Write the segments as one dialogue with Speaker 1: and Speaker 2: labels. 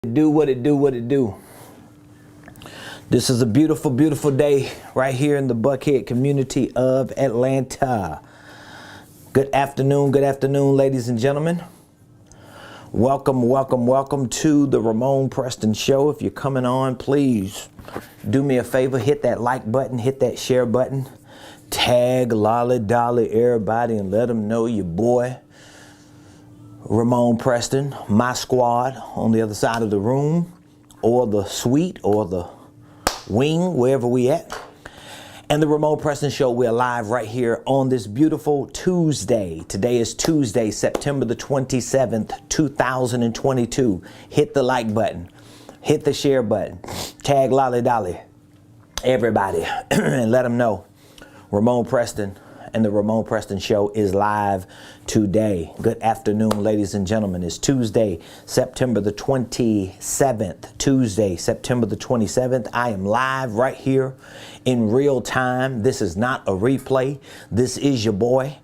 Speaker 1: What it do. This is a beautiful, beautiful day right here in the Buckhead community of Atlanta. Good afternoon, ladies and gentlemen. Welcome to the Ramonepreston show. If you're coming on, please do me a favor, hit that like button, hit that share button, tag Lolly Dolly everybody and let them know your boy Ramonepreston, my squad on the other side of the room or the suite or the wing, wherever we at. And the Ramonepreston show, we're live right here on this beautiful Tuesday. Today is Tuesday, September the 27th, 2022. Hit the like button, hit the share button, tag Lolly Dolly, everybody, and let them know Ramonepreston and the Ramonepreston show is live today. Good afternoon, ladies and gentlemen. It's Tuesday, September the 27th. Tuesday, September the 27th. I am live right here in real time. This is not a replay. This is your boy.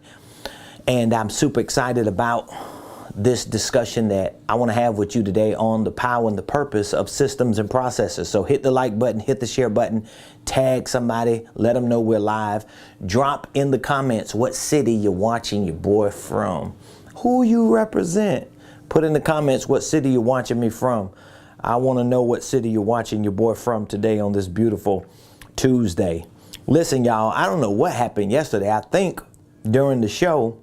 Speaker 1: And I'm super excited about this discussion that I want to have with you today on the power and the purpose of systems and processes. So hit the like button, hit the share button, tag somebody, let them know we're live. Drop in the comments what city you're watching your boy from, who you represent. Put in the comments what city you're watching me from. I want to know what city you're watching your boy from today on this beautiful Tuesday. Listen, y'all, I don't know what happened yesterday. I think during the show,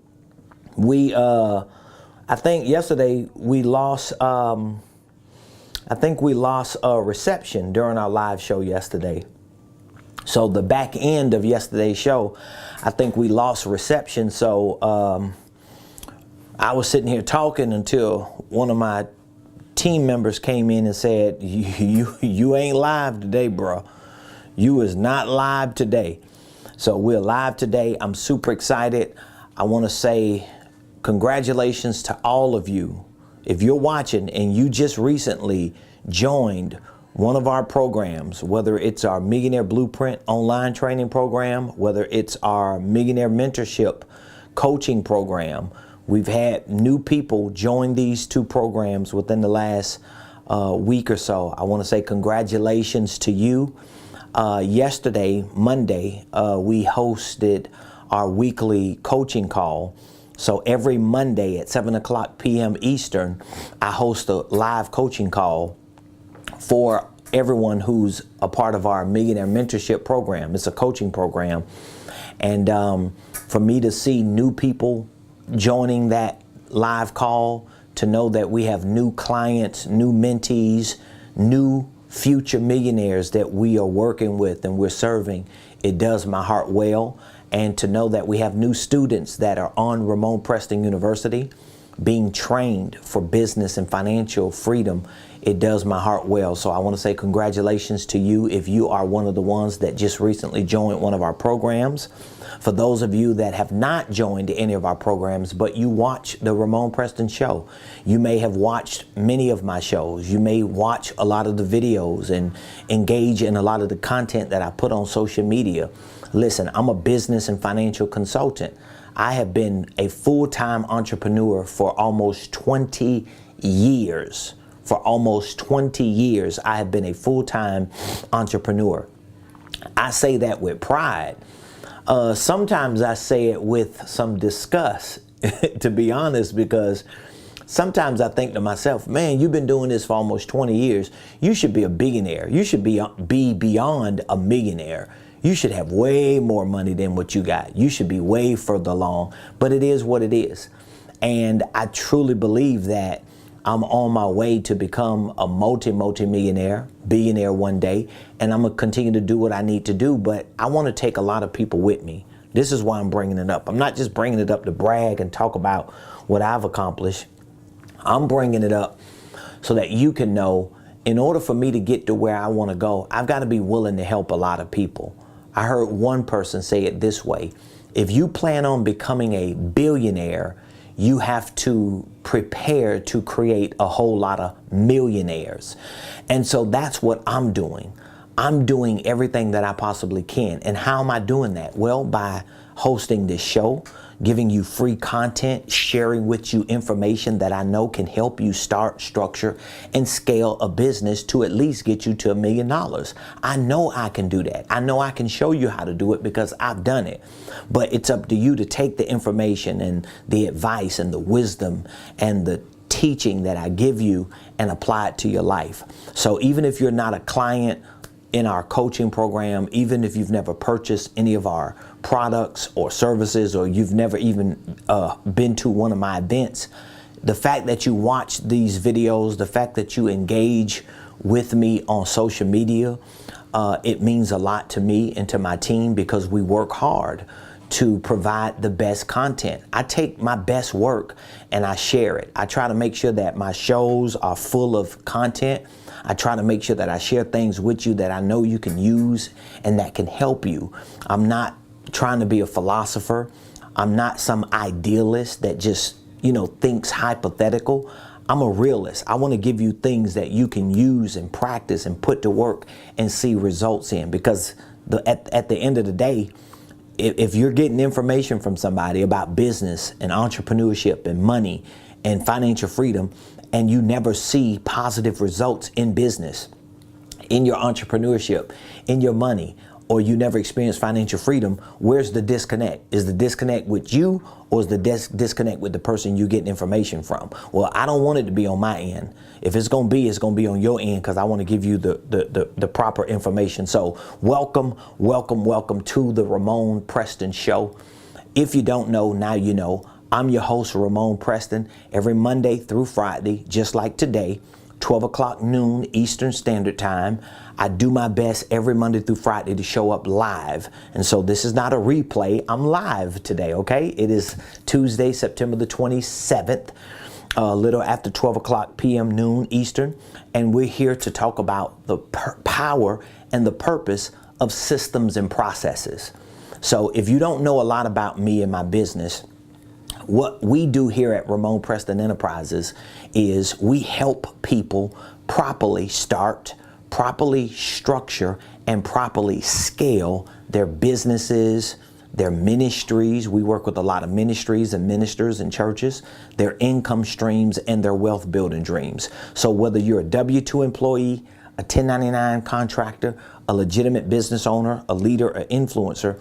Speaker 1: I think yesterday we lost, a reception during our live show yesterday. So the back end of yesterday's show, I think we lost reception. So I was sitting here talking until one of my team members came in and said, you ain't live today, bro. You is not live today. So we're live today. I'm super excited. I want to say congratulations to all of you. If you're watching and you just recently joined one of our programs, whether it's our Millionaire Blueprint online training program, whether it's our Millionaire Mentorship coaching program, we've had new people join these two programs within the last week or so. I want to say congratulations to you. Yesterday, Monday, we hosted our weekly coaching call. So every Monday at 7:00 p.m. Eastern, I host a live coaching call for everyone who's a part of our Millionaire Mentorship program. It's a coaching program. And for me to see new people joining that live call, to know that we have new clients, new mentees, new future millionaires that we are working with and we're serving, it does my heart well. And to know that we have new students that are on Ramonepreston University being trained for business and financial freedom, it does my heart well. So I want to say congratulations to you if you are one of the ones that just recently joined one of our programs. For those of you that have not joined any of our programs, but you watch the Ramonepreston show, you may have watched many of my shows. You may watch a lot of the videos and engage in a lot of the content that I put on social media. Listen, I'm a business and financial consultant. I have been a full-time entrepreneur for almost 20 years. For almost 20 years, I have been a full-time entrepreneur. I say that with pride. Sometimes I say it with some disgust, to be honest, because sometimes I think to myself, man, you've been doing this for almost 20 years. You should be a billionaire. You should be beyond a millionaire. You should have way more money than what you got. You should be way further along, but it is what it is. And I truly believe that I'm on my way to become a multi-millionaire, billionaire one day, and I'm gonna continue to do what I need to do, but I wanna take a lot of people with me. This is why I'm bringing it up. I'm not just bringing it up to brag and talk about what I've accomplished. I'm bringing it up so that you can know, in order for me to get to where I wanna go, I've gotta be willing to help a lot of people. I heard one person say it this way: if you plan on becoming a billionaire, you have to prepare to create a whole lot of millionaires. And so that's what I'm doing. I'm doing everything that I possibly can. And how am I doing that? Well, by hosting this show, giving you free content, sharing with you information that I know can help you start, structure, and scale a business to at least get you to $1 million. I know I can do that. I know I can show you how to do it because I've done it. But it's up to you to take the information and the advice and the wisdom and the teaching that I give you and apply it to your life. So even if you're not a client in our coaching program, even if you've never purchased any of our products or services, or you've never even been to one of my events, the fact that you watch these videos, the fact that you engage with me on social media, it means a lot to me and to my team, because we work hard to provide the best content. I take my best work and I share it. I try to make sure that my shows are full of content. I try to make sure that I share things with you that I know you can use and that can help you. I'm not trying to be a philosopher. I'm not some idealist that just, thinks hypothetical. I'm a realist. I want to give you things that you can use and practice and put to work and see results in, because at the end of the day, if you're getting information from somebody about business and entrepreneurship and money and financial freedom, and you never see positive results in business, in your entrepreneurship, in your money, or you never experience financial freedom, where's the disconnect? Is the disconnect with you, or is the disconnect with the person you get information from? Well, I don't want it to be on my end. If it's going to be, it's going to be on your end, because I want to give you the proper information. So welcome to the Ramonepreston Show. If you don't know, now you know. I'm your host, Ramonepreston, every Monday through Friday, just like today, 12 o'clock noon Eastern Standard Time. I do my best every Monday through Friday to show up live. And so this is not a replay. I'm live today, okay? It is Tuesday, September the 27th, a little after 12 o'clock p.m. noon Eastern. And we're here to talk about the power and the purpose of systems and processes. So if you don't know a lot about me and my business, what we do here at Ramonepreston Enterprises is we help people properly start, properly structure, and properly scale their businesses, their ministries. We work with a lot of ministries and ministers and churches, their income streams, and their wealth building dreams. So whether you're a W-2 employee, a 1099 contractor, a legitimate business owner, a leader, an influencer,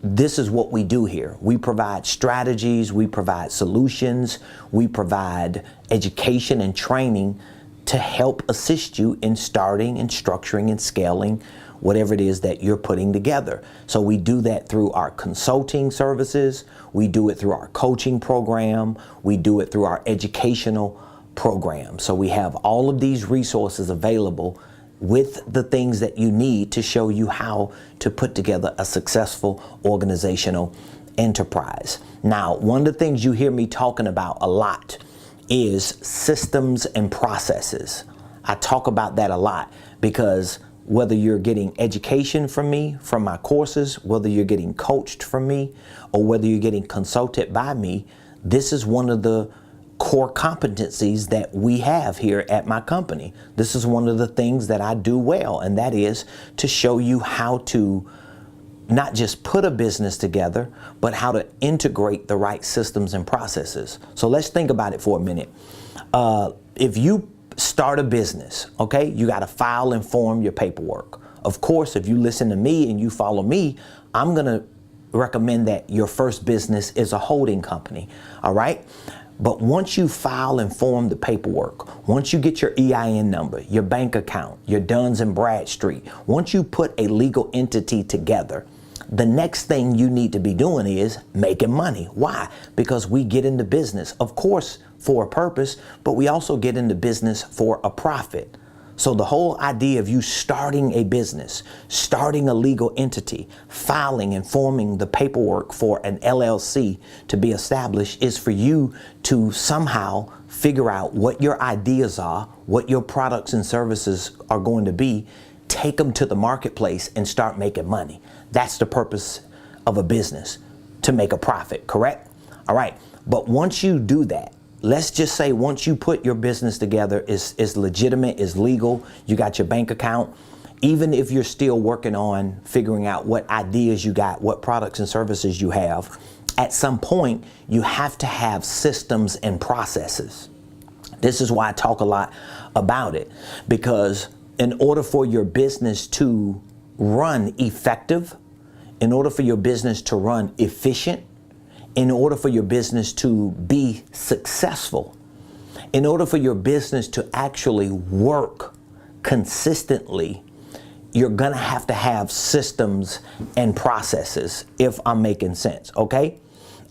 Speaker 1: this is what we do here. We provide strategies, we provide solutions, we provide education and training to help assist you in starting and structuring and scaling whatever it is that you're putting together. So we do that through our consulting services, we do it through our coaching program, we do it through our educational program. So we have all of these resources available with the things that you need to show you how to put together a successful organizational enterprise. Now, one of the things you hear me talking about a lot is systems and processes. I talk about that a lot because whether you're getting education from me, from my courses, whether you're getting coached from me, or whether you're getting consulted by me, this is one of the core competencies that we have here at my company. This is one of the things that I do well, and that is to show you how to not just put a business together, but how to integrate the right systems and processes. So let's think about it for a minute. If you start a business, okay, you got to file and form your paperwork. Of course, if you listen to me and you follow me, I'm going to recommend that your first business is a holding company, all right? But once you file and form the paperwork, once you get your EIN number, your bank account, your Duns and Bradstreet, once you put a legal entity together, the next thing you need to be doing is making money. Why? Because we get into business, of course, for a purpose, but we also get into business for a profit. So the whole idea of you starting a business, starting a legal entity, filing and forming the paperwork for an LLC to be established is for you to somehow figure out what your ideas are, what your products and services are going to be, take them to the marketplace and start making money. That's the purpose of a business, to make a profit, correct? All right, but once you do that, let's just say once you put your business together, is legitimate, is legal, you got your bank account, even if you're still working on figuring out what ideas you got, what products and services you have, at some point, you have to have systems and processes. This is why I talk a lot about it, because in order for your business to run effective, in order for your business to run efficient, in order for your business to be successful, in order for your business to actually work consistently, you're gonna have to have systems and processes, if I'm making sense, okay?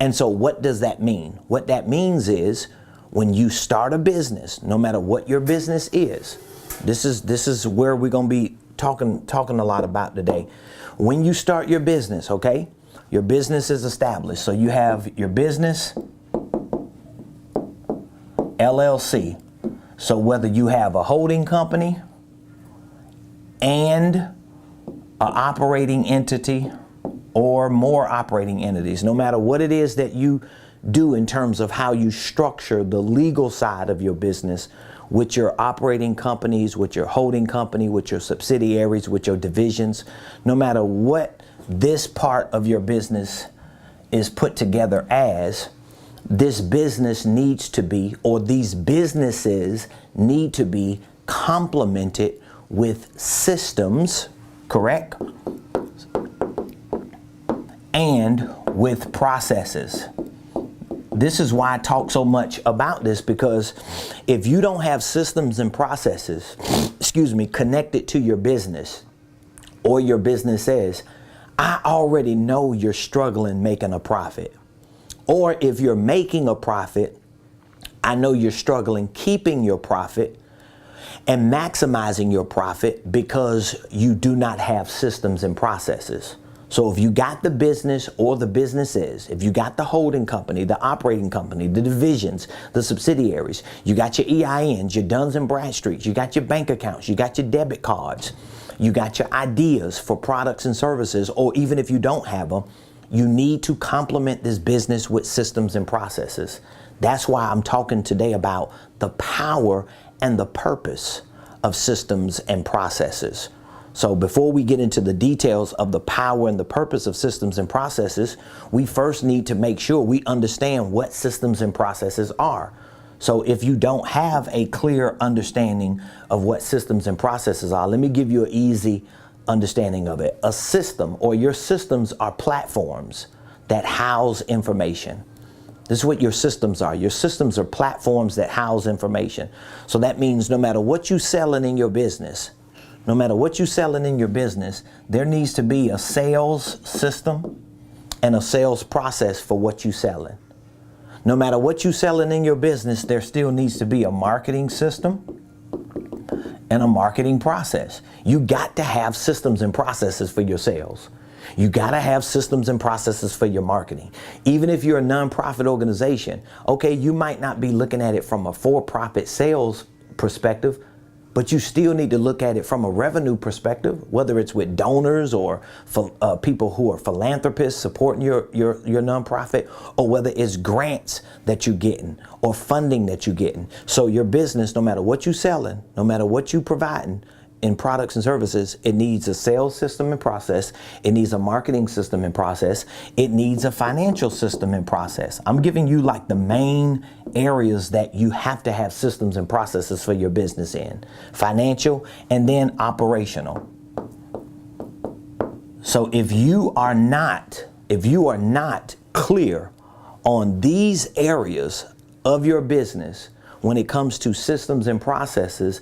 Speaker 1: And so what does that mean? What that means is when you start a business, no matter what your business is, this is where we're gonna be talking a lot about today. When you start your business, okay, your business is established. So you have your business, LLC. So whether you have a holding company and an operating entity or more operating entities, no matter what it is that you do in terms of how you structure the legal side of your business with your operating companies, with your holding company, with your subsidiaries, with your divisions, no matter what this part of your business is put together as, this business needs to be, or these businesses need to be complemented with systems, correct? And with processes. This is why I talk so much about this, because if you don't have systems and processes, connected to your business, or your business says, I already know you're struggling making a profit. Or if you're making a profit, I know you're struggling keeping your profit and maximizing your profit because you do not have systems and processes. So if you got the business or the businesses, if you got the holding company, the operating company, the divisions, the subsidiaries, you got your EINs, your Duns and Bradstreets, you got your bank accounts, you got your debit cards, you got your ideas for products and services, or even if you don't have them, you need to complement this business with systems and processes. That's why I'm talking today about the power and the purpose of systems and processes. So before we get into the details of the power and the purpose of systems and processes, we first need to make sure we understand what systems and processes are. So if you don't have a clear understanding of what systems and processes are, let me give you an easy understanding of it. A system, or your systems, are platforms that house information. This is what your systems are. Your systems are platforms that house information. So that means no matter what you're selling in your business, no matter what you're selling in your business, there needs to be a sales system and a sales process for what you're selling. No matter what you're selling in your business, there still needs to be a marketing system and a marketing process. You got to have systems and processes for your sales. You got to have systems and processes for your marketing. Even if you're a nonprofit organization, okay, you might not be looking at it from a for-profit sales perspective, but you still need to look at it from a revenue perspective, whether it's with donors or for, people who are philanthropists supporting your nonprofit, or whether it's grants that you're getting or funding that you're getting. So your business, no matter what you're selling, no matter what you're providing in products and services, it needs a sales system and process. It needs a marketing system and process. It needs a financial system and process. I'm giving you like the main areas that you have to have systems and processes for your business in: financial and then operational. So if you are not clear on these areas of your business when it comes to systems and processes,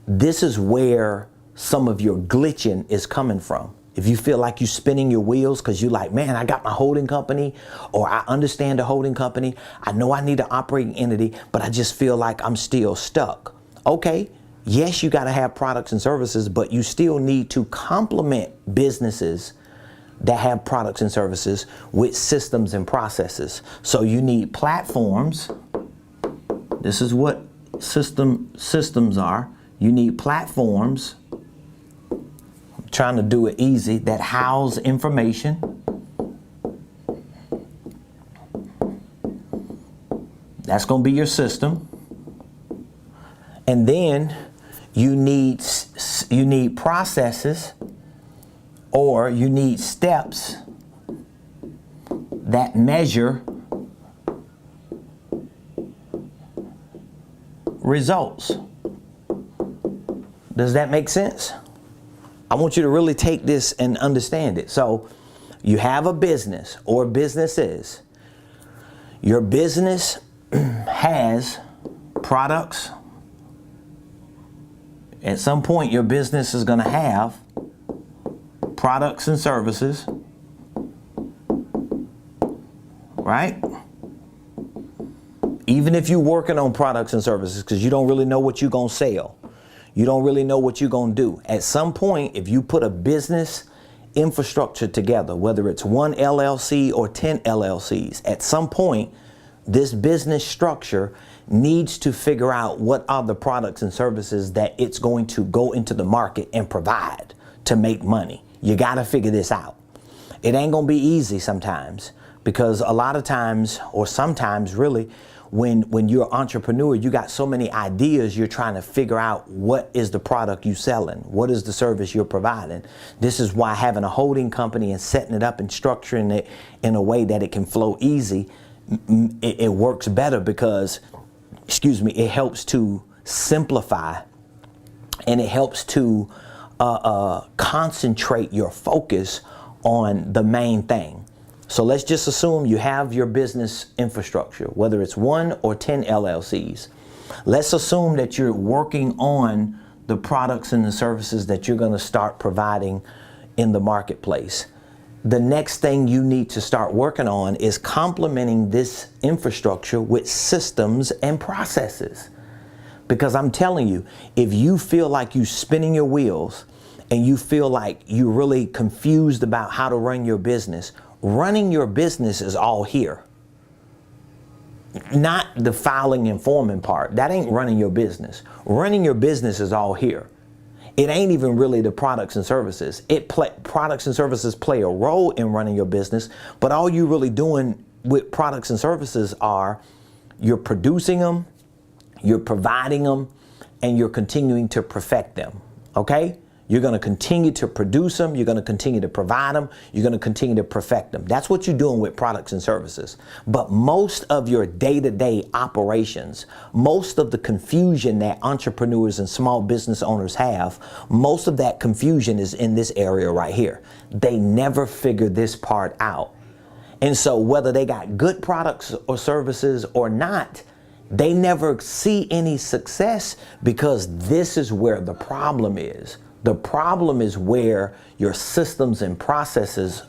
Speaker 1: this is where some of your glitching is coming from. If you feel like you're spinning your wheels because you're like, man, I got my holding company, or I understand the holding company, I know I need an operating entity, but I just feel like I'm still stuck. Okay, yes, you got to have products and services, but you still need to complement businesses that have products and services with systems and processes. So you need platforms. This is what systems are. You need platforms, I'm trying to do it easy, that house information. That's going to be your system. And then you need processes, or you need steps that measure results. Does that make sense? I want you to really take this and understand it. So you have a business or businesses. Your business has products. At some point, your business is going to have products and services, right? Even if you're working on products and services, because you don't really know what you're going to sell. You don't really know what you're going to do. At some point, if you put a business infrastructure together, whether it's one LLC or 10 LLCs, at some point, this business structure needs to figure out what are the products and services that it's going to go into the market and provide to make money. You got to figure this out. It ain't going to be easy sometimes, because a lot of times, or sometimes really, when you're an entrepreneur, you got so many ideas, you're trying to figure out what is the product you're selling, what is the service you're providing. This is why having a holding company and setting it up and structuring it in a way that it can flow easy, it works better, because, it helps to simplify, and it helps to concentrate your focus on the main thing. So let's just assume you have your business infrastructure, whether it's 1 or 10 LLCs. Let's assume that you're working on the products and the services that you're going to start providing in the marketplace. The next thing you need to start working on is complementing this infrastructure with systems and processes. Because I'm telling you, if you feel like you're spinning your wheels and you feel like you're really confused about how to run your business, running your business is all here. Not the filing and forming part. That ain't running your business. Running your business is all here. It ain't even really the products and services. Products and services play a role in running your business, but all you're really doing with products and services are you're producing them, you're providing them, and you're continuing to perfect them. Okay? You're going to continue to produce them. You're going to continue to provide them. You're going to continue to perfect them. That's what you're doing with products and services. But most of your day-to-day operations, most of the confusion that entrepreneurs and small business owners have, most of that confusion is in this area right here. They never figure this part out. And so whether they got good products or services or not, they never see any success, because this is where the problem is. The problem is where your systems and processes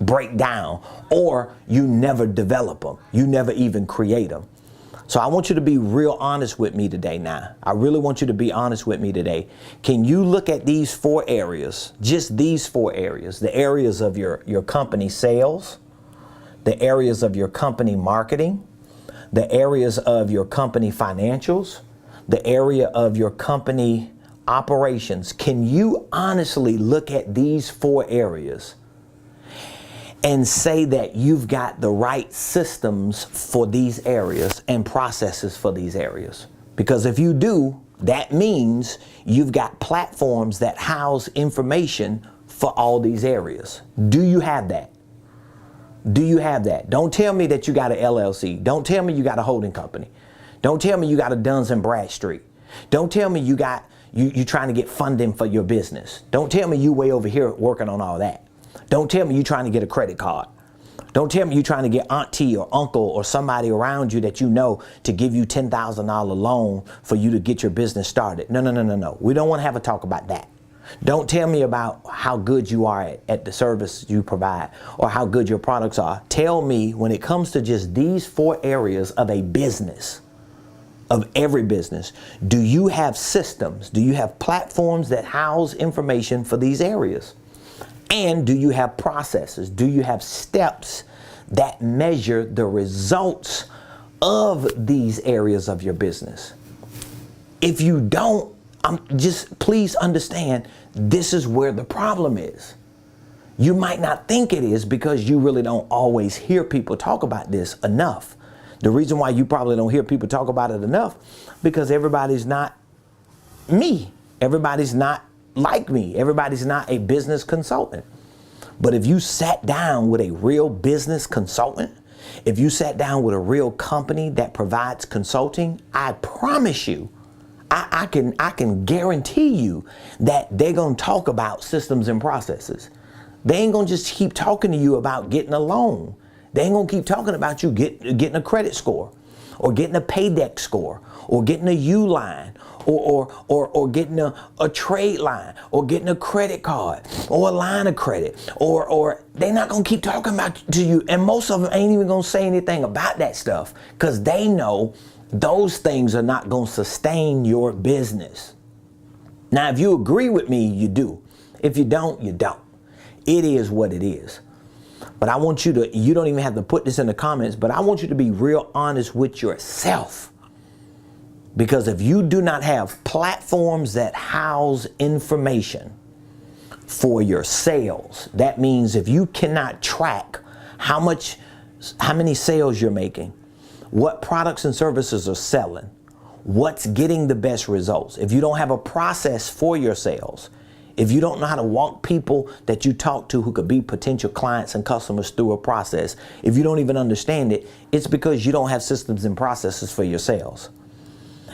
Speaker 1: break down, or you never develop them. You never even create them. So I want you to be real honest with me today now. I really want you to be honest with me today. Can you look at these 4 areas, just these 4 areas, the areas of your company sales, the areas of your company marketing, the areas of your company financials, the area of your company operations? Can you honestly look at these 4 areas and say that you've got the right systems for these areas and processes for these areas? Because if you do, that means you've got platforms that house information for all these areas. Do you have that? Do you have that? Don't tell me that you got an LLC. Don't tell me you got a holding company. Don't tell me you got a Duns and Bradstreet. Don't tell me you trying to get funding for your business. Don't tell me you way over here working on all that. Don't tell me you trying to get a credit card. Don't tell me you trying to get auntie or uncle or somebody around you that you know to give you $10,000 loan for you to get your business started. No. We don't want to have a talk about that. Don't tell me about how good you are at the service you provide or how good your products are. Tell me, when it comes to just these 4 areas of a business, of every business, do you have systems? Do you have platforms that house information for these areas? And do you have processes? Do you have steps that measure the results of these areas of your business? If you don't, just please understand, this is where the problem is. You might not think it is because you really don't always hear people talk about this enough. The reason why you probably don't hear people talk about it enough, because everybody's not me. Everybody's not like me. Everybody's not a business consultant. But if you sat down with a real business consultant, if you sat down with a real company that provides consulting, I promise you, I can guarantee you that they're going to talk about systems and processes. They ain't going to just keep talking to you about getting a loan. They ain't going to keep talking about you getting a credit score, or getting a paydeck score, or getting a U line, or getting a trade line, or getting a credit card, or a line of credit, or they're not going to keep talking about to you. And most of them ain't even going to say anything about that stuff, because they know those things are not going to sustain your business. Now, if you agree with me, you do. If you don't, you don't. It is what it is. But I want you to, you don't even have to put this in the comments, but I want you to be real honest with yourself. Because if you do not have platforms that house information for your sales, that means if you cannot track how many sales you're making, what products and services are selling, what's getting the best results, if you don't have a process for your sales, if you don't know how to walk people that you talk to who could be potential clients and customers through a process, if you don't even understand it, it's because you don't have systems and processes for your sales.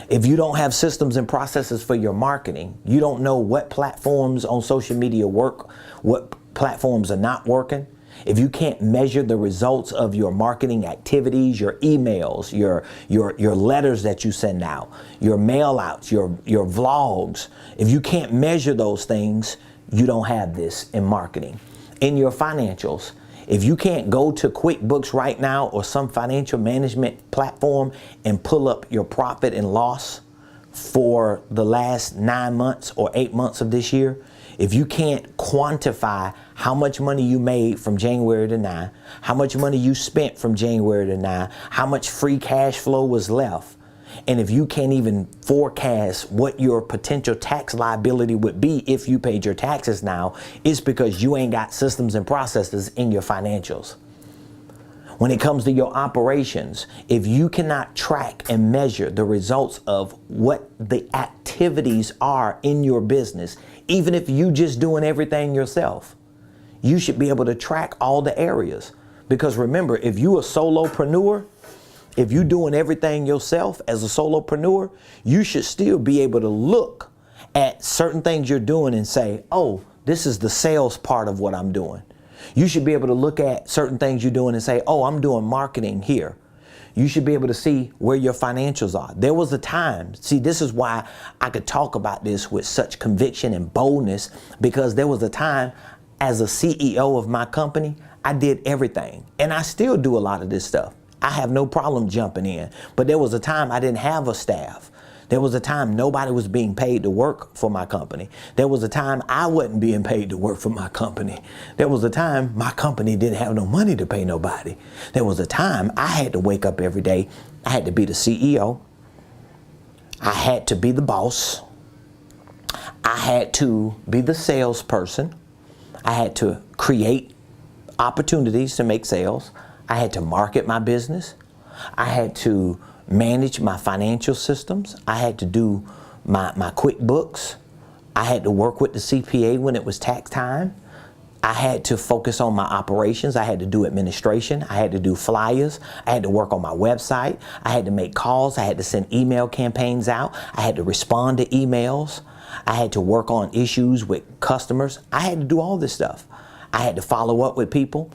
Speaker 1: If you don't have systems and processes for your marketing, you don't know what platforms on social media work, what platforms are not working. If you can't measure the results of your marketing activities, your emails, your letters that you send out, your mail outs, your vlogs, if you can't measure those things, you don't have this in marketing. In your financials, if you can't go to QuickBooks right now or some financial management platform and pull up your profit and loss for the last 9 months or 8 months of this year, if you can't quantify how much money you made from January to now, how much money you spent from January to now, how much free cash flow was left, and if you can't even forecast what your potential tax liability would be if you paid your taxes now, it's because you ain't got systems and processes in your financials. When it comes to your operations, if you cannot track and measure the results of what the activities are in your business, even if you just doing everything yourself, you should be able to track all the areas. Because remember, if you a solopreneur, if you doing everything yourself as a solopreneur, you should still be able to look at certain things you're doing and say, oh, this is the sales part of what I'm doing. You should be able to look at certain things you're doing and say, oh, I'm doing marketing here. You should be able to see where your financials are. There was a time, see, this is why I could talk about this with such conviction and boldness, because there was a time as a CEO of my company, I did everything. And I still do a lot of this stuff. I have no problem jumping in. But there was a time I didn't have a staff. There was a time nobody was being paid to work for my company. There was a time I wasn't being paid to work for my company. There was a time my company didn't have no money to pay nobody. There was a time I had to wake up every day. I had to be the CEO. I had to be the boss. I had to be the salesperson. I had to create opportunities to make sales. I had to market my business. I had to manage my financial systems. I had to do my QuickBooks. I had to work with the CPA when it was tax time. I had to focus on my operations. I had to do administration. I had to do flyers. I had to work on my website. I had to make calls. I had to send email campaigns out. I had to respond to emails. I had to work on issues with customers. I had to do all this stuff. I had to follow up with people.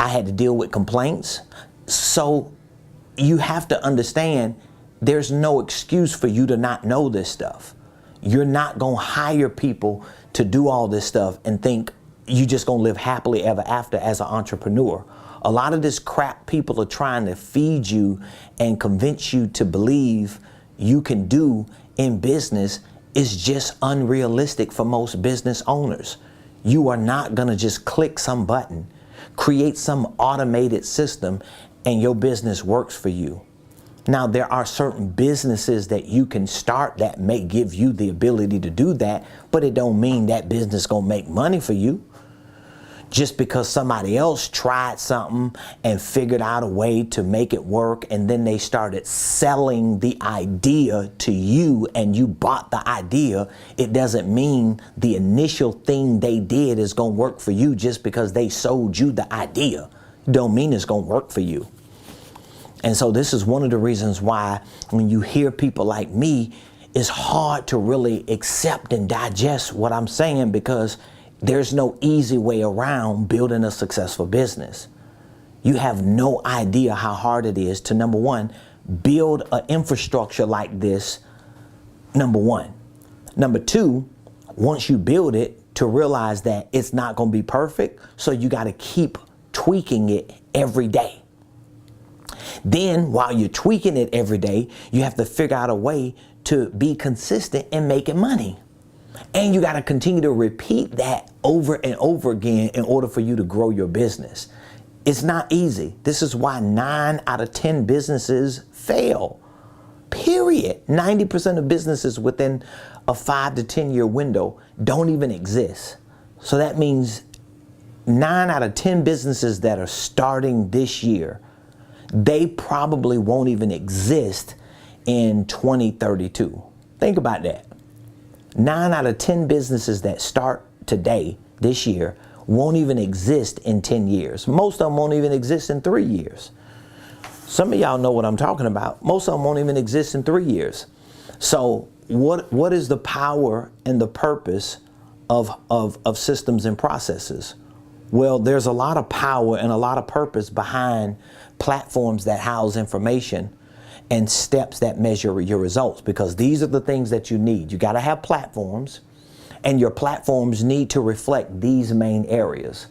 Speaker 1: I had to deal with complaints. So you have to understand there's no excuse for you to not know this stuff. You're not going to hire people to do all this stuff and think you just going to live happily ever after as an entrepreneur. A lot of this crap people are trying to feed you and convince you to believe you can do in business is just unrealistic for most business owners. You are not going to just click some button, create some automated system, and your business works for you. Now, there are certain businesses that you can start that may give you the ability to do that, but it don't mean that business gonna make money for you. just because somebody else tried something and figured out a way to make it work, and then they started selling the idea to you and you bought the idea, it doesn't mean the initial thing they did is going to work for you just because they sold you the idea. It don't mean it's going to work for you. And so this is one of the reasons why when you hear people like me, it's hard to really accept and digest what I'm saying, because there's no easy way around building a successful business. You have no idea how hard it is to, number one, build an infrastructure like this, number one. Number two, once you build it, to realize that it's not going to be perfect, so you got to keep tweaking it every day. Then, while you're tweaking it every day, you have to figure out a way to be consistent in making money. And you got to continue to repeat that over and over again in order for you to grow your business. It's not easy. This is why 9 out of 10 businesses fail. Period. 90% of businesses within a 5 to 10 year window don't even exist. So that means 9 out of 10 businesses that are starting this year, they probably won't even exist in 2032. Think about that. 9 out of 10 businesses that start today, this year, won't even exist in 10 years. Most of them won't even exist in 3 years. Some of y'all know what I'm talking about. Most of them won't even exist in 3 years. So what is the power and the purpose of systems and processes? Well, there's a lot of power and a lot of purpose behind platforms that house information and steps that measure your results, because these are the things that you need. You got to have platforms, and your platforms need to reflect these main areas.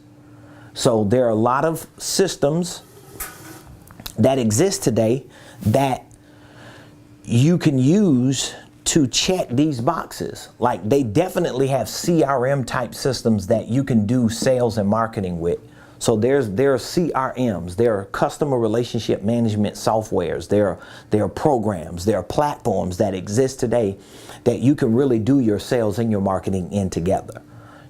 Speaker 1: So there are a lot of systems that exist today that you can use to check these boxes. Like, they definitely have CRM type systems that you can do sales and marketing with. So there are CRMs, there are customer relationship management softwares, there are programs, there are platforms that exist today that you can really do your sales and your marketing in together.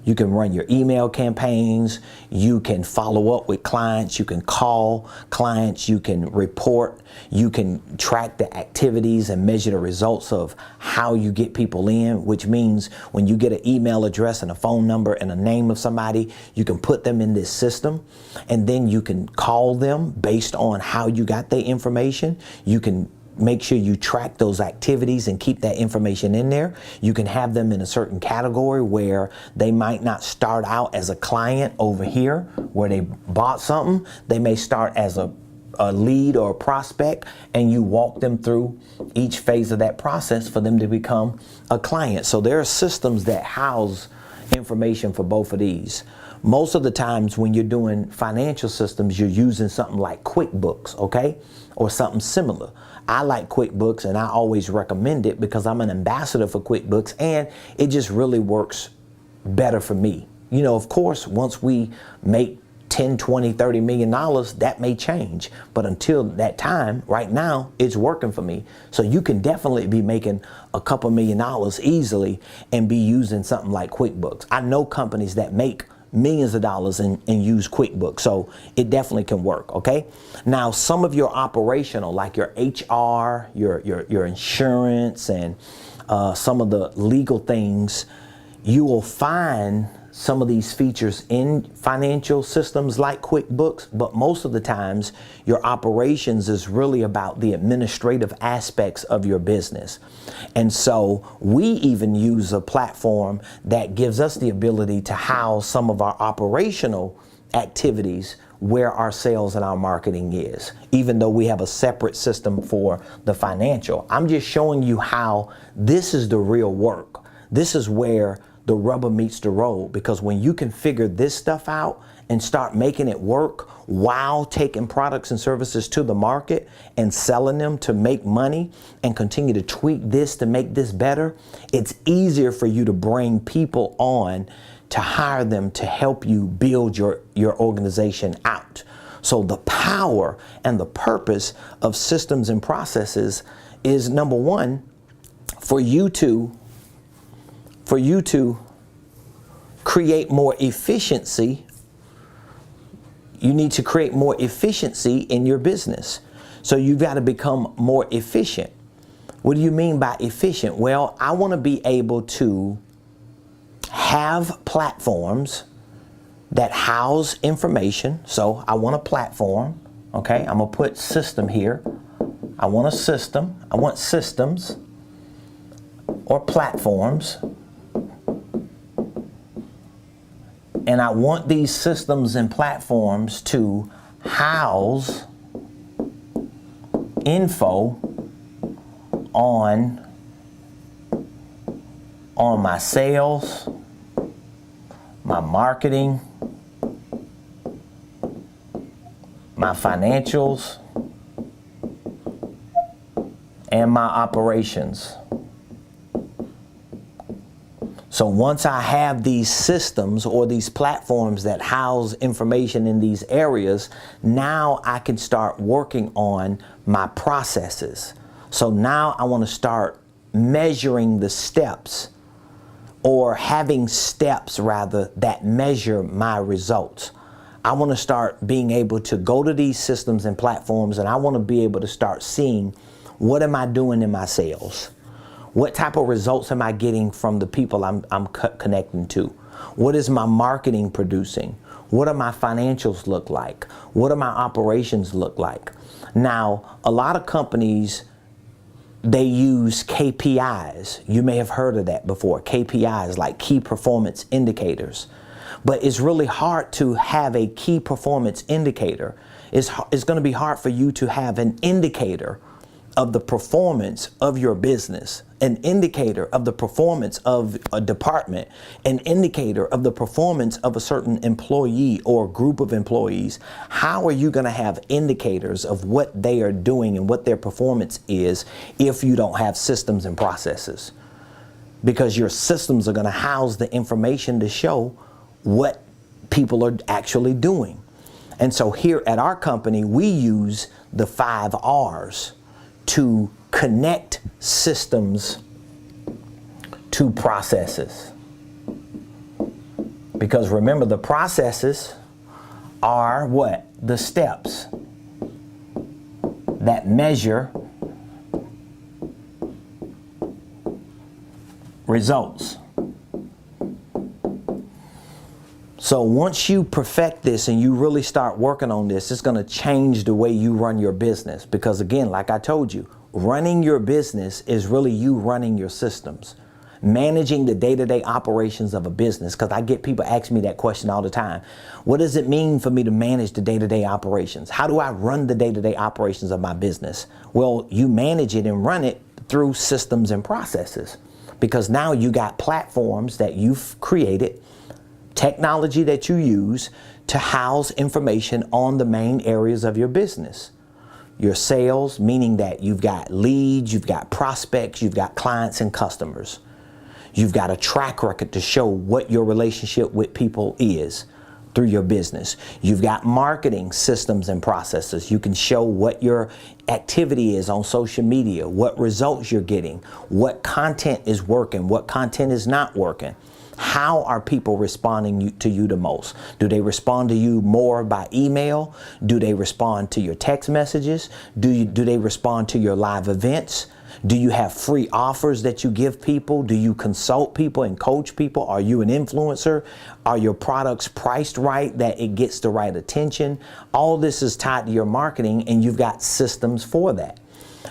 Speaker 1: You can run your email campaigns, you can follow up with clients, you can call clients, you can report, you can track the activities and measure the results of how you get people in, which means when you get an email address and a phone number and a name of somebody, you can put them in this system, and then you can call them based on how you got their information. You can make sure you track those activities and keep that information in there. You can have them in a certain category where they might not start out as a client over here where they bought something. They may start as a lead or a prospect, and you walk them through each phase of that process for them to become a client. So there are systems that house information for both of these. Most of the times when you're doing financial systems, you're using something like QuickBooks, okay? Or something similar. I like QuickBooks, and I always recommend it because I'm an ambassador for QuickBooks, and it just really works better for me. You know, of course, once we make 10, 20, $30 million, that may change. But until that time, right now, it's working for me. So you can definitely be making a couple $1 million easily and be using something like QuickBooks. I know companies that make millions of dollars and use QuickBooks. So it definitely can work, okay? Now, some of your operational, like your HR, your insurance, and some of the legal things, you will find some of these features in financial systems like QuickBooks, but most of the times your operations is really about the administrative aspects of your business. And so we even use a platform that gives us the ability to house some of our operational activities where our sales and our marketing is, even though we have a separate system for the financial. I'm just showing you how this is the real work. This is where the rubber meets the road, because when you can figure this stuff out and start making it work while taking products and services to the market and selling them to make money and continue to tweak this to make this better, it's easier for you to bring people on to hire them to help you build your organization out. So the power and the purpose of systems and processes is, number one, for you to create more efficiency You need to create more efficiency in your business. So you've got to become more efficient. What do you mean by efficient? Well, I want to be able to have platforms that house information. So I want a platform. Okay, I'm going to put system here. I want a system. I want systems or platforms. And I want these systems and platforms to house info on my sales, my marketing, my financials, and my operations. So once I have these systems or these platforms that house information in these areas, now I can start working on my processes. So now I want to start measuring the steps, or having steps rather, that measure my results. I want to start being able to go to these systems and platforms, and I want to be able to start seeing, what am I doing in my sales? What type of results am I getting from the people I'm connecting to? What is my marketing producing? What do my financials look like? What do my operations look like? Now, a lot of companies, they use KPIs. You may have heard of that before. KPIs, like key performance indicators. But it's really hard to have a key performance indicator. It's going to be hard for you to have an indicator of the performance of your business, an indicator of the performance of a department, an indicator of the performance of a certain employee or group of employees. How are you going to have indicators of what they are doing and what their performance is if you don't have systems and processes? Because your systems are going to house the information to show what people are actually doing. And so here at our company, we use the 5 R's to connect systems to processes. Because remember, the processes are what? The steps that measure results. So once you perfect this and you really start working on this, it's going to change the way you run your business. Because again, like I told you, running your business is really you running your systems, managing the day-to-day operations of a business. Because I get people asking me that question all the time. What does it mean for me to manage the day-to-day operations? How do I run the day-to-day operations of my business? Well, you manage it and run it through systems and processes. Because now you got platforms that you've created, technology that you use to house information on the main areas of your business. Your sales, meaning that you've got leads, you've got prospects, you've got clients and customers. You've got a track record to show what your relationship with people is through your business. You've got marketing systems and processes. You can show what your activity is on social media, what results you're getting, what content is working, what content is not working. How are people responding to you the most? Do they respond to you more by email? Do they respond to your text messages? Do they respond to your live events? Do you have free offers that you give people? Do you consult people and coach people? Are you an influencer? Are your products priced right, that it gets the right attention? All this is tied to your marketing, and you've got systems for that.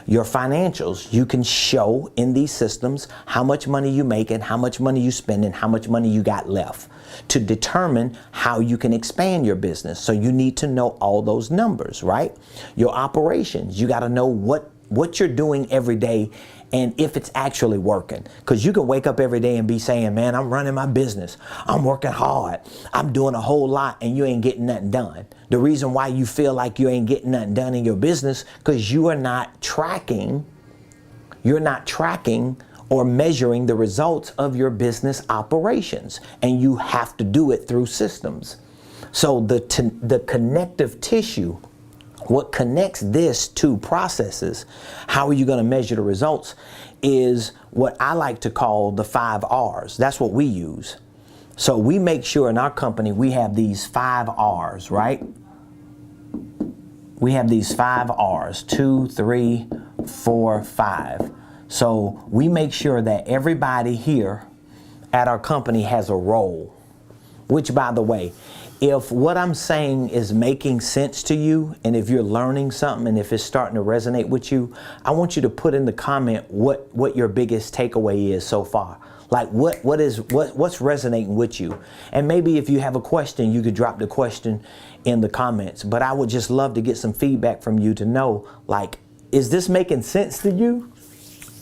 Speaker 1: Your financials, you can show in these systems how much money you make and how much money you spend and how much money you got left to determine how you can expand your business. So you need to know all those numbers, right? Your operations, you got to know what you're doing every day and if it's actually working. Because you can wake up every day and be saying, man, I'm running my business. I'm working hard. I'm doing a whole lot, and you ain't getting nothing done. The reason why you feel like you ain't getting nothing done in your business, because you are not tracking. You're not tracking or measuring the results of your business operations. And you have to do it through systems. So the connective tissue, what connects this to processes, how are you going to measure the results, is what I like to call the 5 R's. That's what we use. So we make sure in our company we have these 5 R's, right? we have these 5 R's, 2, 3, 4, 5. So we make sure that everybody here at our company has a role, which, by the way, if what I'm saying is making sense to you, and if you're learning something, and if it's starting to resonate with you, I want you to put in the comment what your biggest takeaway is so far. Like what's resonating with you. And maybe if you have a question, you could drop the question in the comments. But I would just love to get some feedback from you to know, like, is this making sense to you?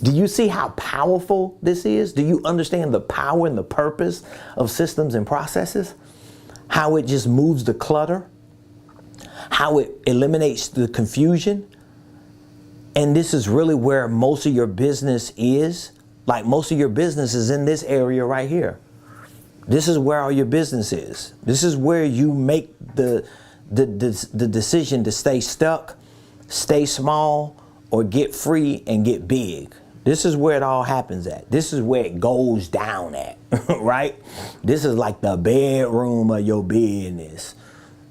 Speaker 1: Do you see how powerful this is? Do you understand the power and the purpose of systems and processes? How it just moves the clutter, how it eliminates the confusion. And this is really where most of your business is. Like, most of your business is in this area right here. This is where all your business is. This is where you make the decision to stay stuck, stay small, or get free and get big. This is where it all happens at. This is where it goes down at, right? This is like the bedroom of your business.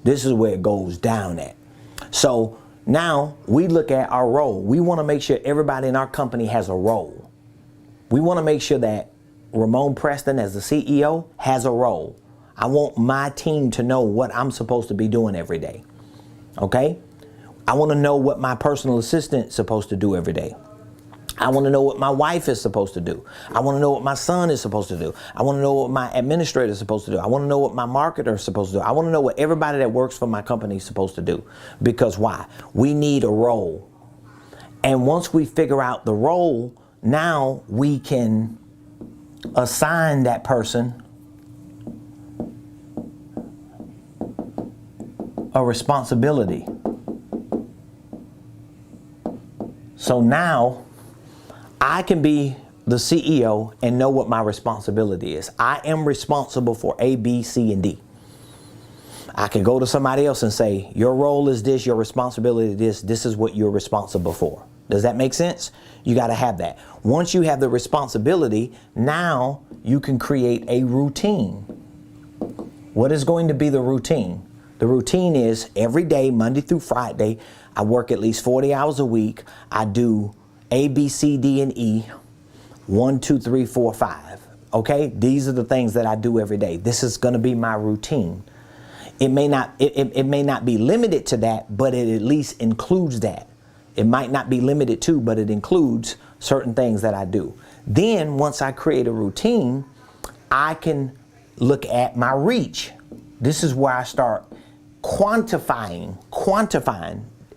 Speaker 1: This is where it goes down at. So now we look at our role. We want to make sure everybody in our company has a role. We want to make sure that Ramonepreston, as the CEO, has a role. I want my team to know what I'm supposed to be doing every day. Okay? I want to know what my personal assistant is supposed to do every day. I want to know what my wife is supposed to do. I want to know what my son is supposed to do. I want to know what my administrator is supposed to do. I want to know what my marketer is supposed to do. I want to know what everybody that works for my company is supposed to do. Because why? We need a role. And once we figure out the role, now we can assign that person a responsibility. So now I can be the CEO and know what my responsibility is. I am responsible for A, B, C, and D. I can go to somebody else and say, your role is this, your responsibility is this is what you're responsible for. Does that make sense? You got to have that. Once you have the responsibility, now you can create a routine. What is going to be the routine? The routine is every day, Monday through Friday, I work at least 40 hours a week. I do A, B, C, D, and E, 1, 2, 3, 4, 5. Okay? These are the things that I do every day. This is going to be my routine. It may not be limited to that, but it at least includes that. It might not be limited to, but it includes certain things that I do. Then once I create a routine, I can look at my reach. This is where I start quantifying.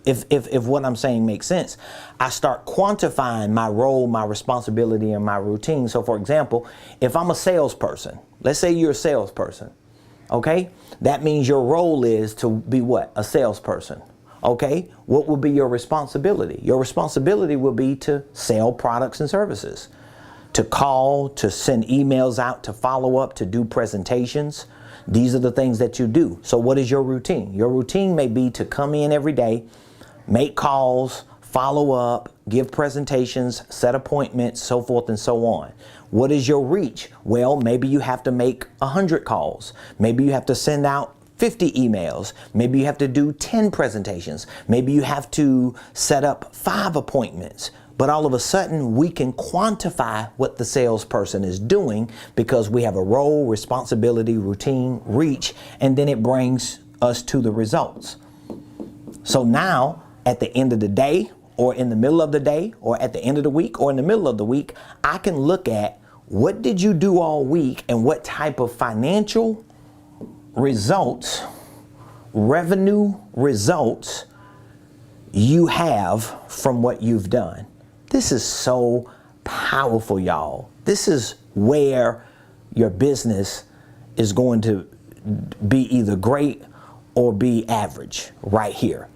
Speaker 1: If what I'm saying makes sense, I start quantifying my role, my responsibility, and my routine. So for example, if I'm a salesperson, let's say you're a salesperson, okay? That means your role is to be what? A salesperson. Okay, what will be your responsibility? Your responsibility will be to sell products and services, to call, to send emails out, to follow up, to do presentations. These are the things that you do. So what is your routine? Your routine may be to come in every day, make calls, follow up, give presentations, set appointments, so forth and so on. What is your reach? Well, maybe you have to make 100 calls. Maybe you have to send out 50 emails. Maybe you have to do 10 presentations. Maybe you have to set up 5 appointments. But all of a sudden, we can quantify what the salesperson is doing because we have a role, responsibility, routine, reach, and then it brings us to the results. So now, at the end of the day, or in the middle of the day, or at the end of the week, or in the middle of the week, I can look at what did you do all week and what type of financial results, revenue results you have from what you've done. This is so powerful, y'all. This is where your business is going to be either great or be average right here.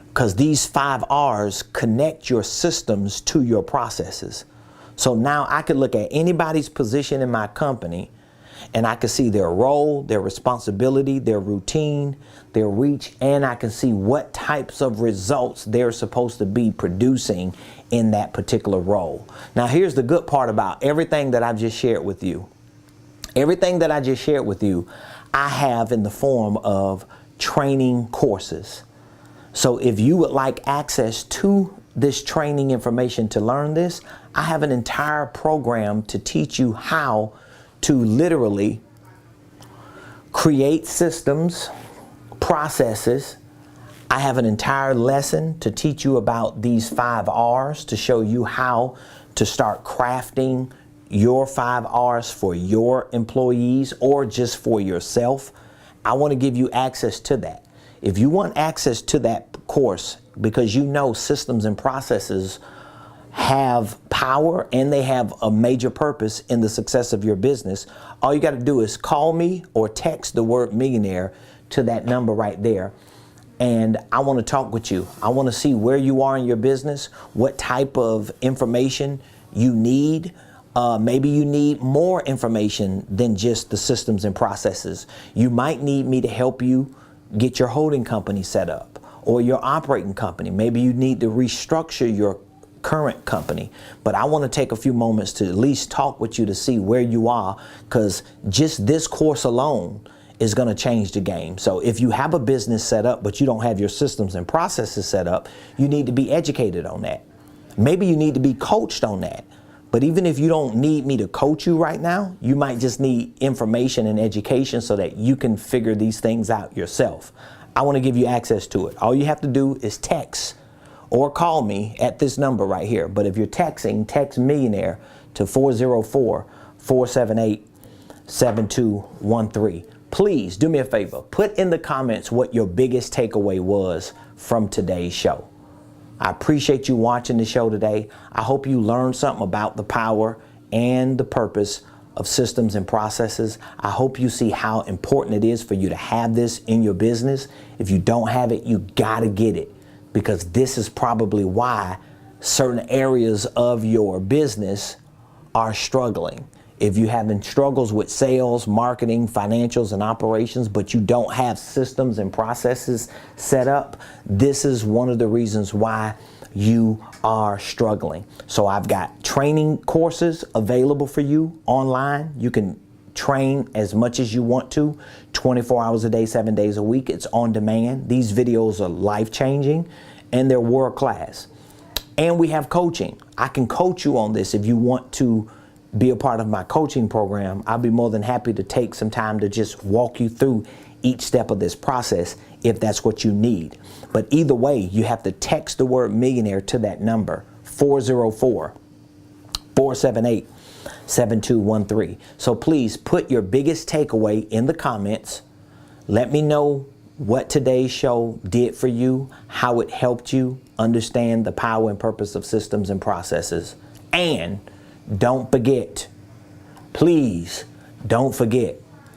Speaker 1: Because these 5 R's connect your systems to your processes. So now I could look at anybody's position in my company and I can see their role, their responsibility, their routine, their reach, and I can see what types of results they're supposed to be producing in that particular role. Now, here's the good part about everything that I've just shared with you. Everything that I just shared with you, I have in the form of training courses. So if you would like access to this training information to learn this, I have an entire program to teach you how to literally create systems, processes. I have an entire lesson to teach you about these 5 R's to show you how to start crafting your 5 R's for your employees or just for yourself. I want to give you access to that. If you want access to that course, because you know systems and processes have power and they have a major purpose in the success of your business, all you got to do is call me or text the word millionaire to that number right there. And I want to talk with you. I want to see where you are in your business, what type of information you need. Maybe you need more information than just the systems and processes. You might need me to help you get your holding company set up or your operating company. Maybe you need to restructure your current company. But I want to take a few moments to at least talk with you to see where you are, because just this course alone is going to change the game. So if you have a business set up, but you don't have your systems and processes set up, you need to be educated on that. Maybe you need to be coached on that. But even if you don't need me to coach you right now, you might just need information and education so that you can figure these things out yourself. I want to give you access to it. All you have to do is text or call me at this number right here. But if you're texting, text millionaire to 404-478-7213. Please do me a favor. Put in the comments what your biggest takeaway was from today's show. I appreciate you watching the show today. I hope you learned something about the power and the purpose of systems and processes. I hope you see how important it is for you to have this in your business. If you don't have it, you gotta get it, because this is probably why certain areas of your business are struggling. If you're having struggles with sales, marketing, financials, and operations, but you don't have systems and processes set up, this is one of the reasons why you are struggling. So I've got training courses available for you online. You can train as much as you want to, 24 hours a day, 7 days a week. It's on demand. These videos are life-changing and they're world-class. And we have coaching. I can coach you on this if you want to be a part of my coaching program. I'll be more than happy to take some time to just walk you through each step of this process if that's what you need. But either way, you have to text the word millionaire to that number, 404-478-7213. So please put your biggest takeaway in the comments. Let me know what today's show did for you, how it helped you understand the power and purpose of systems and processes. And don't forget, please don't forget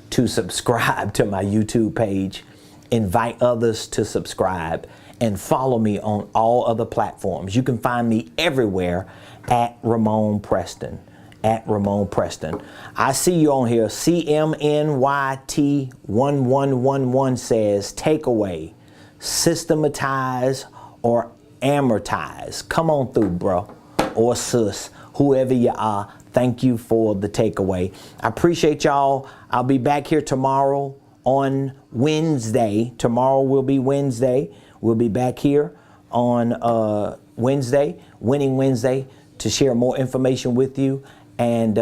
Speaker 1: to subscribe to my YouTube page, invite others to subscribe, and follow me on all other platforms. You can find me everywhere at Ramonepreston, at Ramonepreston. I see you on here. CMNYT1111 says, takeaway, systematize or amortize. Come on through, bro, or sis. Whoever you are, thank you for the takeaway. I appreciate y'all. I'll be back here tomorrow on Wednesday. Tomorrow will be Wednesday. We'll be back here on Wednesday, Winning Wednesday, to share more information with you. And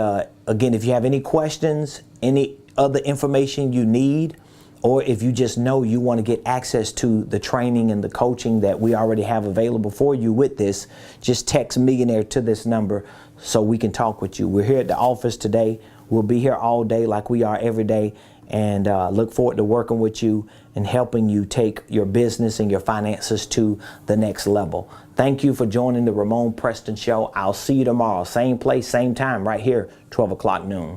Speaker 1: again, if you have any questions, any other information you need, or if you just know you want to get access to the training and the coaching that we already have available for you with this, just text millionaire to this number so we can talk with you. We're here at the office today. We'll be here all day like we are every day, and look forward to working with you and helping you take your business and your finances to the next level. Thank you for joining the Ramonepreston Show. I'll see you tomorrow. Same place, same time, right here, 12 o'clock noon.